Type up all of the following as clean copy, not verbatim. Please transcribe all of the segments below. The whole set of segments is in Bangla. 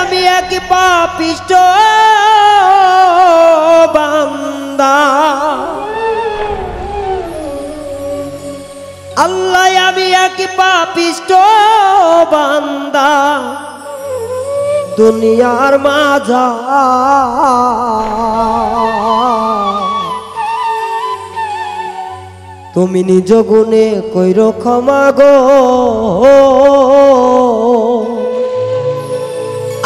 আমি এক পাপিষ্ঠ বান্দা আল্লাহ আমি এক পাপিষ্ঠ বান্দা দুনিয়ার মাঝা তুমি নিজ গুণে কইরো ক্ষমা গো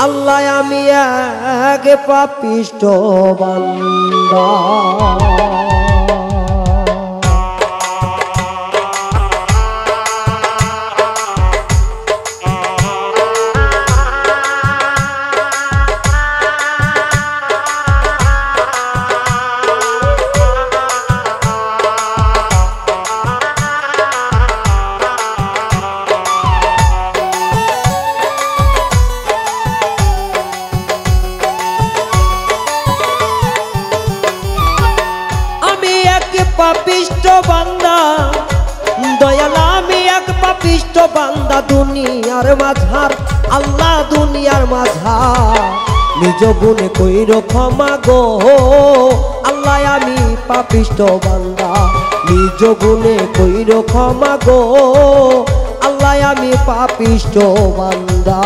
আল্লাহ আমি এক পাপিষ্ঠ বান্দা পাপিষ্ঠ বান্দা দয়াল আমি এক পাপিষ্ঠ বান্দা দুনিয়ার মাঝার আল্লাহ দুনিয়ার মাঝার নিজ গুণে কইরো ক্ষমা গো আল্লাহ আমি পাপিষ্ঠ বান্দা নিজ গুণে কইরো ক্ষমা গো আল্লাহ আমি পাপিষ্ঠ বান্দা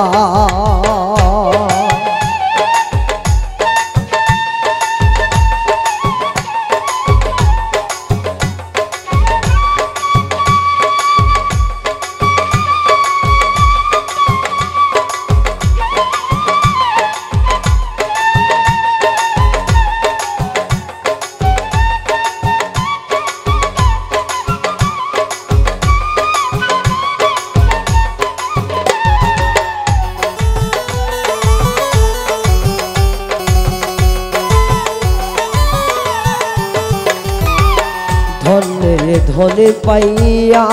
ধনে ধনে পাইয়া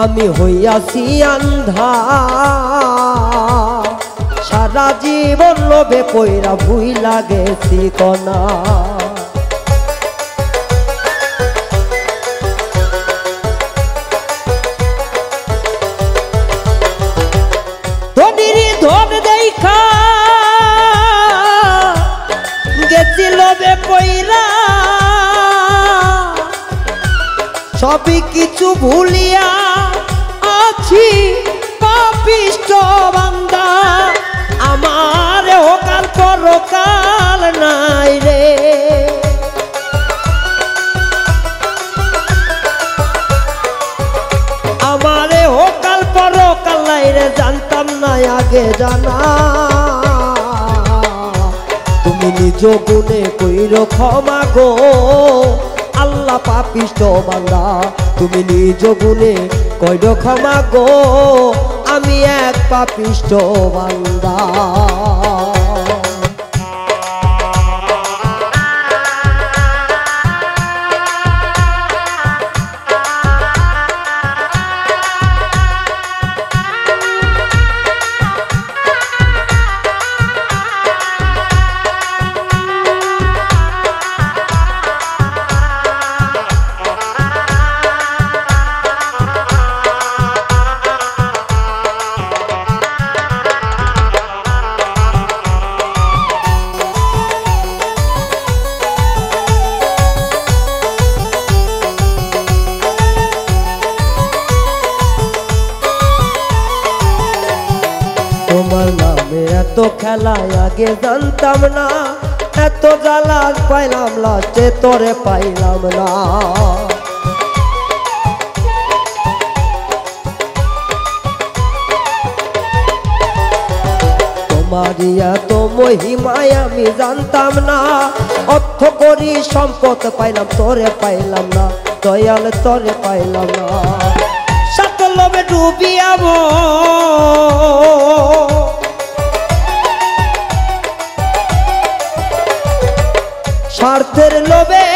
আমি হইয়াছি আন্ধা সারা জীবন লোভে পইরা ভুইলা গেছি কনা ধনির ধন দেখা গেছি লোভে পইরা সবই কিছু ভুলিয়া আছি পাপিষ্ঠ বান্দা আমার হোকাল পরকাল নাই রে আমারে হোকাল পরকাল নাই রে জানতাম না আগে জানা তুমি নিজ গুণে কইরো ক্ষমা গো আল্লাহ পাপিষ্ঠ বান্দা তুমি নিজ গুণে কইরো ক্ষমা গো আমি এক পাপিষ্ঠ বান্দা তোমার নামে এত খেলা আগে জানতাম না এত জ্বালা পাইলাম লাস্টে তোরে পাইলাম না তোমারই এত মহিমায় আমি জানতাম না অর্থ করি সম্পদ পাইলাম তোরে পাইলাম না দয়াল তোরে পাইলাম না সকলবে ডুবিয়াব স্বার্থের লোভে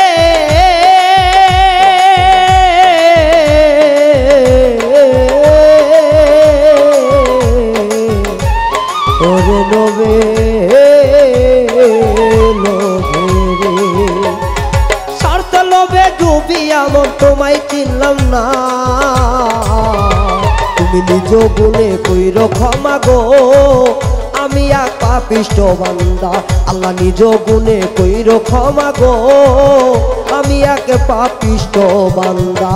ওরে লোভে লোভে স্বার্থ লোভে ডুবিয়া মন তোমায় চিনলাম না তুমি নিজ গুণে কইরো ক্ষমা গো আমি এক পাপিষ্ঠ বান্দা, আল্লাহ নিজ গুণে কইরো ক্ষমা গো, আমি এক পাপিষ্ঠ বান্দা।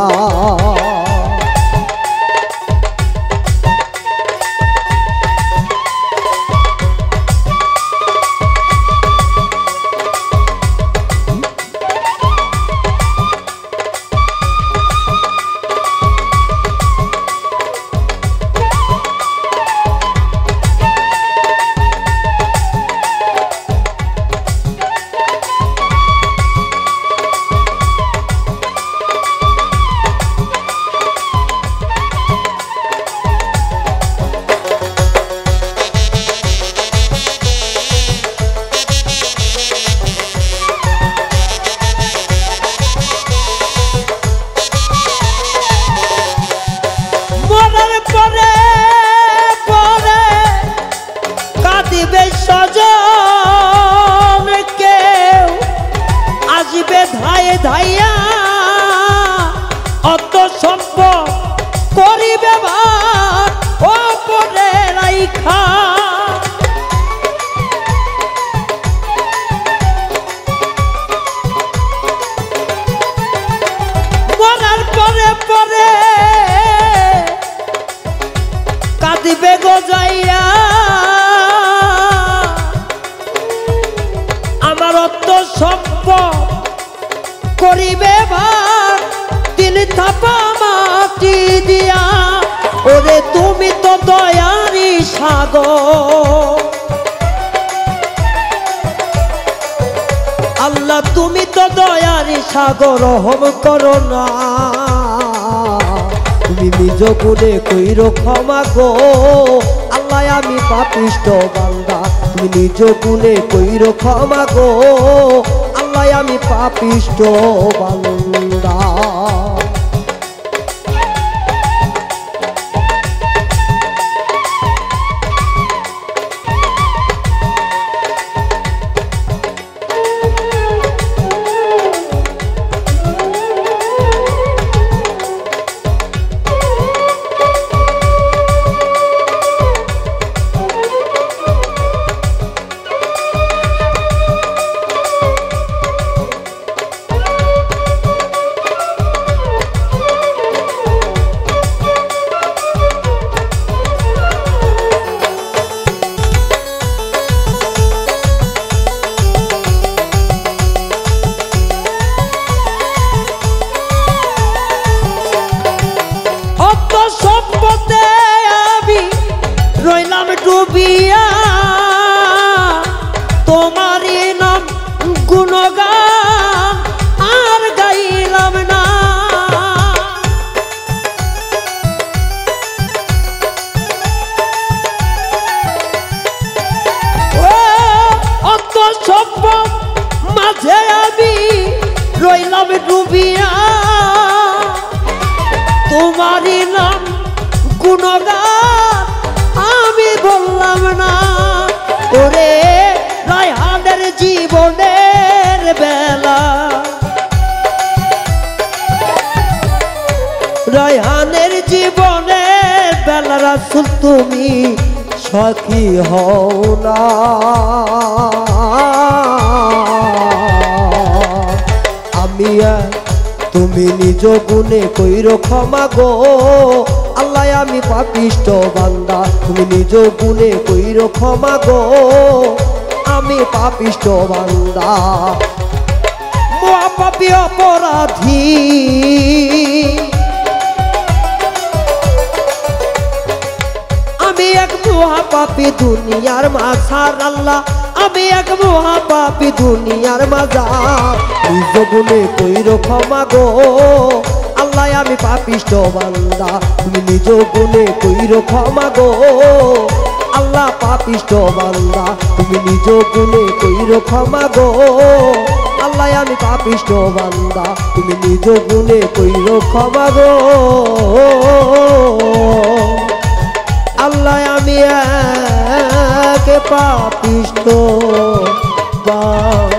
ধাইয়া অত সম্পদ করিবে ভাগ ওপরে রাইখা, মরার পরে পরে কাঁদিবে গো যাইয়া, আমার অত সম্পদ করিবে ভাগ তিন থাপা মাটি দিয়া, ওরে তুমি তো দয়ারি সাগর, আল্লাহ তুমি তো দয়ারি সাগর, রহম করো না, তুমি নিজ গুণে কইরো ক্ষমা গো, আল্লাহ আমি পাপিষ্ঠ বান্দা, তুমি নিজ গুণে কইরো ক্ষমা গো, আল্লাহ আমি পাপিষ্ঠ বান্দা। রইলাম ডুবিয়া তোমারই নাম গুণগান আর গাইলাম না, অত সম্পদ মাঝে আমি রইলাম ডুবিয়া তোমারই নাম গুণগান আমি বললাম না, ওরে রায়হানের জীবনের বেলা, রায়হানের জীবনের বেলা রাসূল তুমি সখী হও না, আমি তুমি নিজ গুণে কইরো ক্ষমা গো, আল্লাহ আমি পাপিষ্ঠ বান্দা, তুমি নিজ গুণে কইরো ক্ষমা গো, আমি পাপিষ্ঠ বান্দা, মহাপাপী অপরাধী, আমি এক মহাপাপী দুনিয়ার মাঝার, আল্লাহ আমি এক মহাপাপী দুনিয়ার মাঝার, নিজ গুণে কইরো ক্ষমা গো, আল্লাহ আমি পাপিষ্ঠ বান্দা, তুমি নিজ গুণে কইরো ক্ষমা গো, আল্লাহ পাপিষ্ঠ বান্দা, তুমি নিজ গুণে কইরো ক্ষমা গো, আল্লাহ আমি পাপিষ্ঠ বান্দা, তুমি নিজ গুণে কইরো ক্ষমা গো, আল্লাহ আমি এক পাপিষ্ঠ বান্দা।